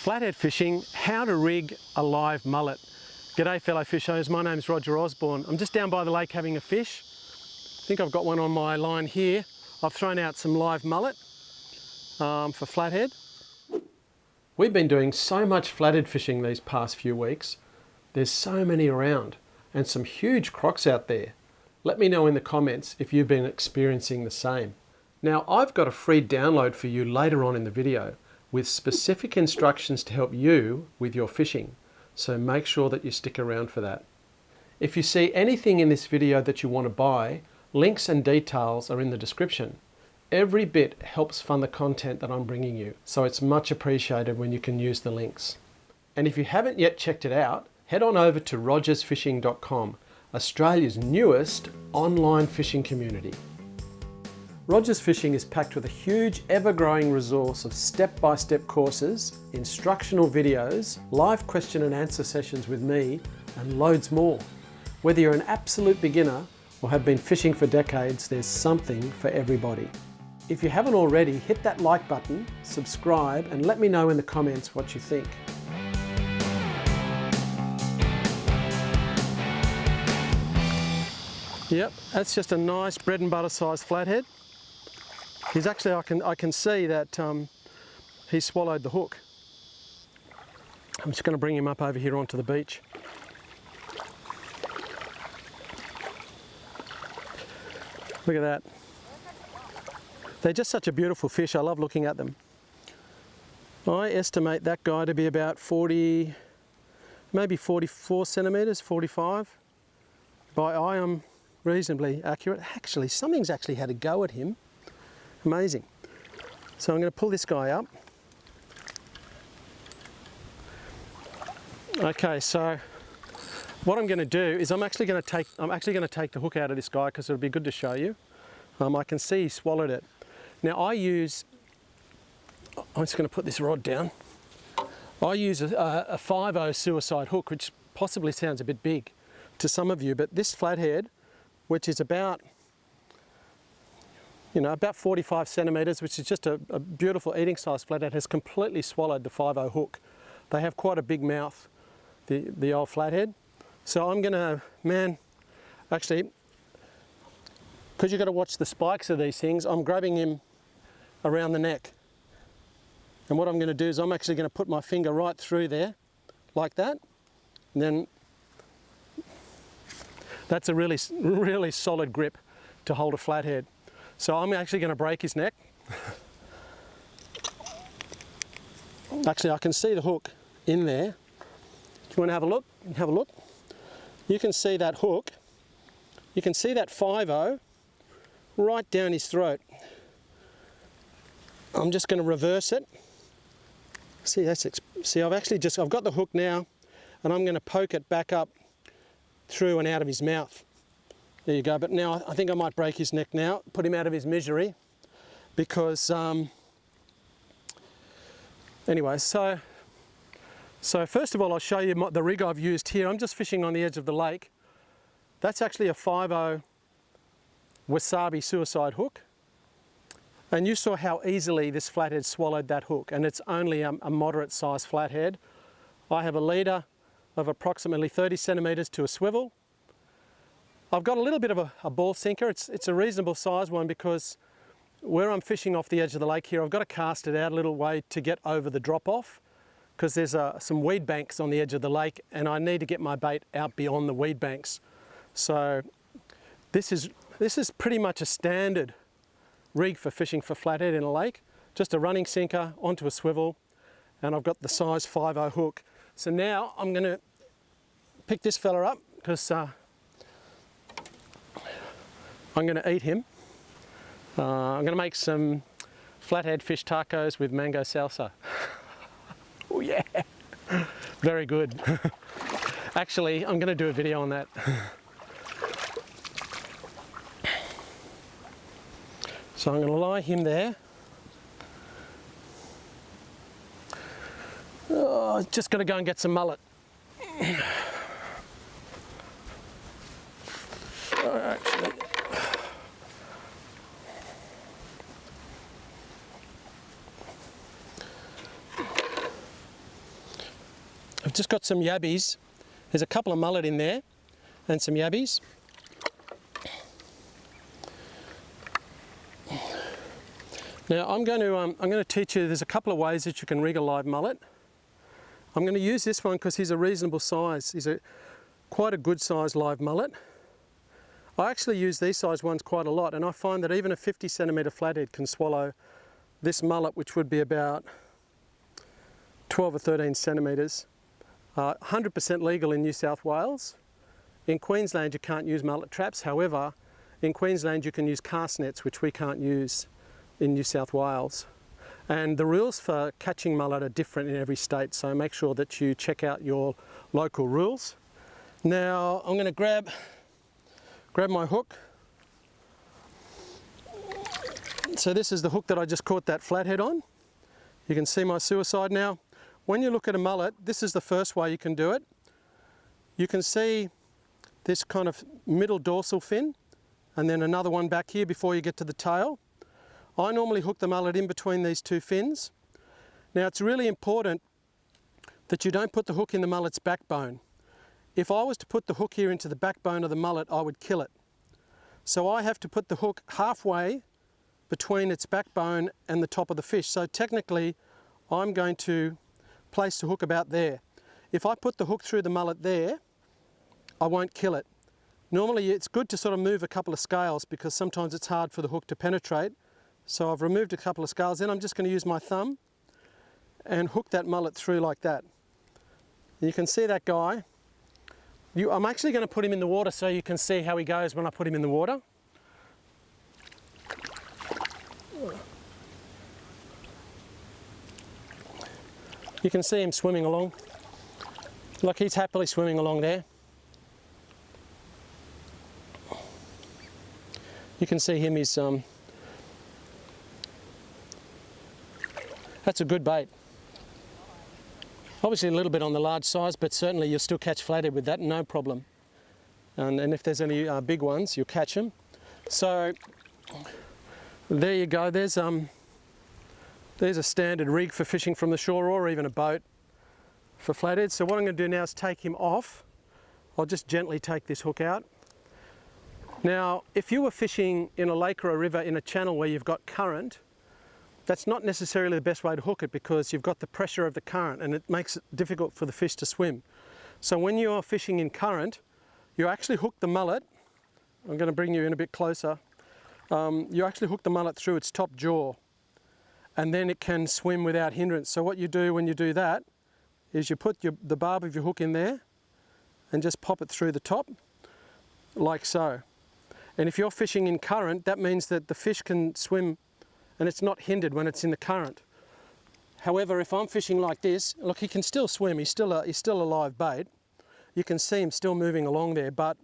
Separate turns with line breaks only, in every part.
Flathead fishing, how to rig a live mullet. G'day fellow fishers, my name's Roger Osborne. I'm just down by the lake having a fish. I think I've got one on my line here. I've thrown out some live mullet for flathead. We've been doing so much flathead fishing these past few weeks. There's so many around and some huge crocs out there. Let me know in the comments if you've been experiencing the same. Now I've got a free download for you later on in the video with specific instructions to help you with your fishing. So make sure that you stick around for that. If you see anything in this video that you want to buy, links and details are in the description. Every bit helps fund the content that I'm bringing you, so it's much appreciated when you can use the links. And if you haven't yet checked it out, head on over to rogersfishing.com, Australia's newest online fishing community. Rogers Fishing is packed with a huge, ever-growing resource of step-by-step courses, instructional videos, live question and answer sessions with me, and loads more. Whether you're an absolute beginner or have been fishing for decades, there's something for everybody. If you haven't already, hit that like button, subscribe, and let me know in the comments what you think. Yep, that's just a nice bread and butter size flathead. He's actually, I can see that he swallowed the hook. I'm just going to bring him up over here onto the beach. Look at that. They're just such a beautiful fish. I love looking at them. I estimate that guy to be about 40, maybe 44 centimetres, 45. By eye, I'm reasonably accurate. Actually, something's actually had a go at him. Amazing. So I'm going to pull this guy up. Okay, so what I'm going to do is I'm actually going to take the hook out of this guy because it'll be good to show you. I can see he swallowed it. Now I'm just going to put this rod down. I use a 5/0 suicide hook, which possibly sounds a bit big to some of you, but this flathead, which is about 45 centimetres, which is just a beautiful eating size flathead, has completely swallowed the 5/0 hook. They have quite a big mouth, the old flathead. So I'm gonna, actually, because you've got to watch the spikes of these things, I'm grabbing him around the neck. And what I'm gonna do is I'm actually gonna put my finger right through there, like that. And then that's a really, really solid grip to hold a flathead. So I'm actually going to break his neck. Actually, I can see the hook in there. Do you want to have a look? Have a look. You can see that hook. You can see that 5/0 right down his throat. I'm just going to reverse it. See, I've got the hook now, and I'm going to poke it back up through and out of his mouth. There you go, but now I think I might break his neck now, put him out of his misery, because, anyway, so first of all I'll show you the rig I've used here. I'm just fishing on the edge of the lake. That's actually a 5/0 wasabi suicide hook. And you saw how easily this flathead swallowed that hook, and it's only a moderate size flathead. I have a leader of approximately 30 centimetres to a swivel. I've got a little bit of a ball sinker. It's a reasonable size one because where I'm fishing off the edge of the lake here, I've got to cast it out a little way to get over the drop off because there's some weed banks on the edge of the lake and I need to get my bait out beyond the weed banks. So this is pretty much a standard rig for fishing for flathead in a lake. Just a running sinker onto a swivel, and I've got the size 5/0 hook. So now I'm going to pick this fella up because I'm going to eat him. I'm going to make some flathead fish tacos with mango salsa. Oh yeah, very good. Actually, I'm going to do a video on that. So I'm going to lie him there. Oh, just got to go and get some mullet. Actually, just got some yabbies. There's a couple of mullet in there and some yabbies. Now I'm going to teach you, there's a couple of ways that you can rig a live mullet. I'm going to use this one because he's a reasonable size. He's quite a good size live mullet. I actually use these size ones quite a lot, and I find that even a 50 centimetre flathead can swallow this mullet, which would be about 12 or 13 centimetres. 100% legal in New South Wales. In Queensland you can't use mullet traps, however in Queensland you can use cast nets, which we can't use in New South Wales. And the rules for catching mullet are different in every state, so make sure that you check out your local rules. Now I'm going to grab my hook. So this is the hook that I just caught that flathead on. You can see my suicide now. When you look at a mullet, this is the first way you can do it. You can see this kind of middle dorsal fin and then another one back here before you get to the tail. I normally hook the mullet in between these two fins. Now it's really important that you don't put the hook in the mullet's backbone. If I was to put the hook here into the backbone of the mullet, I would kill it. So I have to put the hook halfway between its backbone and the top of the fish. So technically I'm going to place the hook about there. If I put the hook through the mullet there, I won't kill it. Normally it's good to sort of move a couple of scales because sometimes it's hard for the hook to penetrate. So I've removed a couple of scales, then I'm just going to use my thumb and hook that mullet through like that. You can see that guy. I'm actually going to put him in the water so you can see how he goes when I put him in the water. You can see him swimming along. Look, he's happily swimming along there. You can see him, that's a good bait. Obviously a little bit on the large size, but certainly you'll still catch flathead with that, no problem. And if there's any big ones, you'll catch them. So there you go, there's a standard rig for fishing from the shore or even a boat for flathead. So what I'm going to do now is take him off. I'll just gently take this hook out. Now, if you were fishing in a lake or a river in a channel where you've got current, that's not necessarily the best way to hook it because you've got the pressure of the current and it makes it difficult for the fish to swim. So when you're fishing in current, you actually hook the mullet. I'm going to bring you in a bit closer. You actually hook the mullet through its top jaw and then it can swim without hindrance. So what you do when you do that is you put the barb of your hook in there and just pop it through the top like so. And if you're fishing in current, that means that the fish can swim and it's not hindered when it's in the current. However, if I'm fishing like this, look, he can still swim, he's still a live bait. You can see him still moving along there, but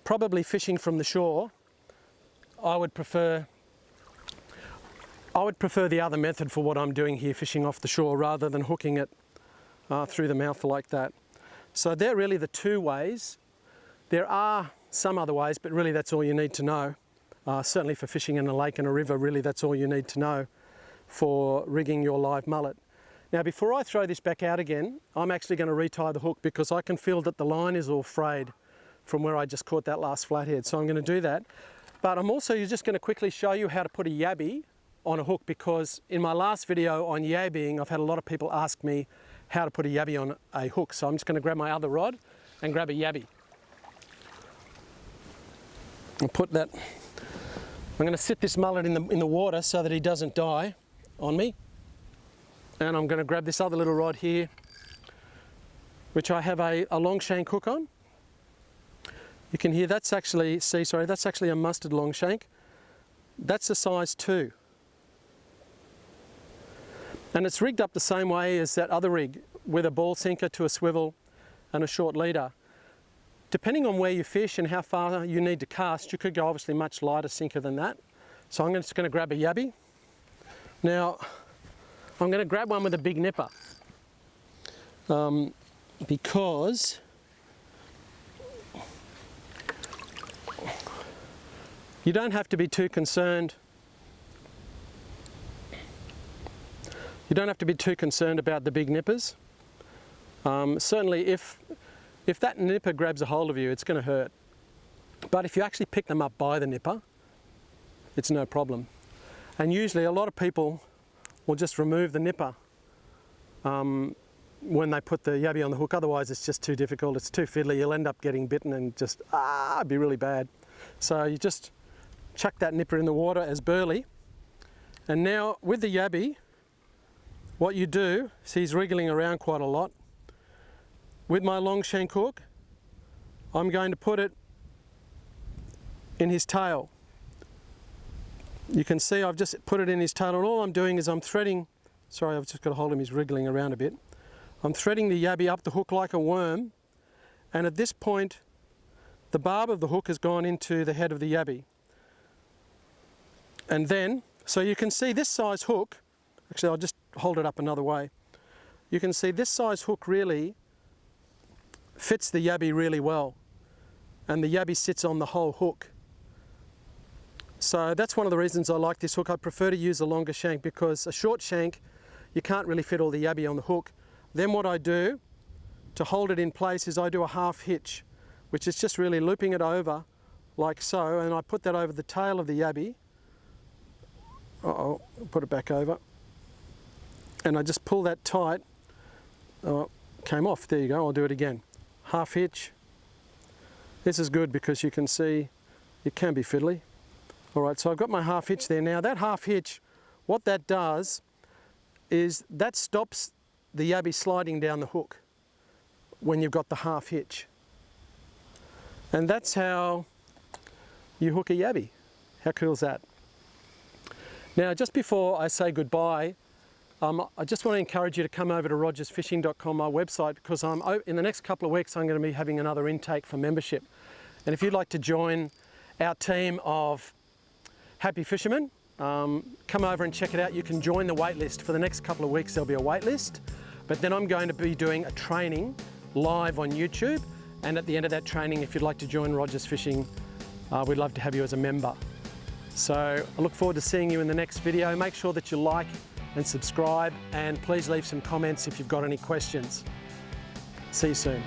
probably fishing from the shore, I would prefer the other method for what I'm doing here, fishing off the shore, rather than hooking it through the mouth like that. So they're really the two ways. There are some other ways, but really that's all you need to know. Certainly for fishing in a lake and a river, really that's all you need to know for rigging your live mullet. Now before I throw this back out again, I'm actually going to retie the hook because I can feel that the line is all frayed from where I just caught that last flathead. So I'm going to do that. But I'm also just going to quickly show you how to put a yabby on a hook, because in my last video on yabbying, I've had a lot of people ask me how to put a yabby on a hook. So I'm just going to grab my other rod and grab a yabby. I'll put that. I'm going to sit this mullet in the water so that he doesn't die on me. And I'm going to grab this other little rod here, which I have a long shank hook on. You can hear that's actually a mustard long shank. That's a size 2. And it's rigged up the same way as that other rig, with a ball sinker to a swivel and a short leader. Depending on where you fish and how far you need to cast, you could go obviously much lighter sinker than that. So I'm just going to grab a yabby. Now, I'm going to grab one with a big nipper because you don't have to be too concerned. You don't have to be too concerned about the big nippers. Certainly if that nipper grabs a hold of you, it's going to hurt. But if you actually pick them up by the nipper, it's no problem. And usually a lot of people will just remove the nipper when they put the yabby on the hook. Otherwise it's just too difficult, it's too fiddly, you'll end up getting bitten and just, it'd be really bad. So you just chuck that nipper in the water as burley. And now with the yabby, what you do, see he's wriggling around quite a lot. With my long shank hook, I'm going to put it in his tail. You can see I've just put it in his tail, and all I'm doing is I'm threading, sorry I've just got to hold him, he's wriggling around a bit. I'm threading the yabby up the hook like a worm, and at this point the barb of the hook has gone into the head of the yabby. And then, so you can see this size hook, actually I'll just hold it up another way. You can see this size hook really fits the yabby really well, and the yabby sits on the whole hook. So that's one of the reasons I like this hook. I prefer to use a longer shank, because a short shank, you can't really fit all the yabby on the hook. Then what I do to hold it in place is I do a half hitch, which is just really looping it over like so, and I put that over the tail of the yabby. I'll put it back over. And I just pull that tight. Oh, came off, there you go, I'll do it again. Half hitch. This is good because you can see it can be fiddly. All right, so I've got my half hitch there. Now that half hitch, what that does is that stops the yabby sliding down the hook when you've got the half hitch. And that's how you hook a yabby. How cool is that? Now, just before I say goodbye, I just want to encourage you to come over to rogersfishing.com, my website, because in the next couple of weeks I'm going to be having another intake for membership. And if you'd like to join our team of happy fishermen, come over and check it out. You can join the wait list. For the next couple of weeks there'll be a wait list, but then I'm going to be doing a training live on YouTube, and at the end of that training, if you'd like to join Rogers Fishing, we'd love to have you as a member. So I look forward to seeing you in the next video. Make sure that you like and subscribe, and please leave some comments if you've got any questions. See you soon.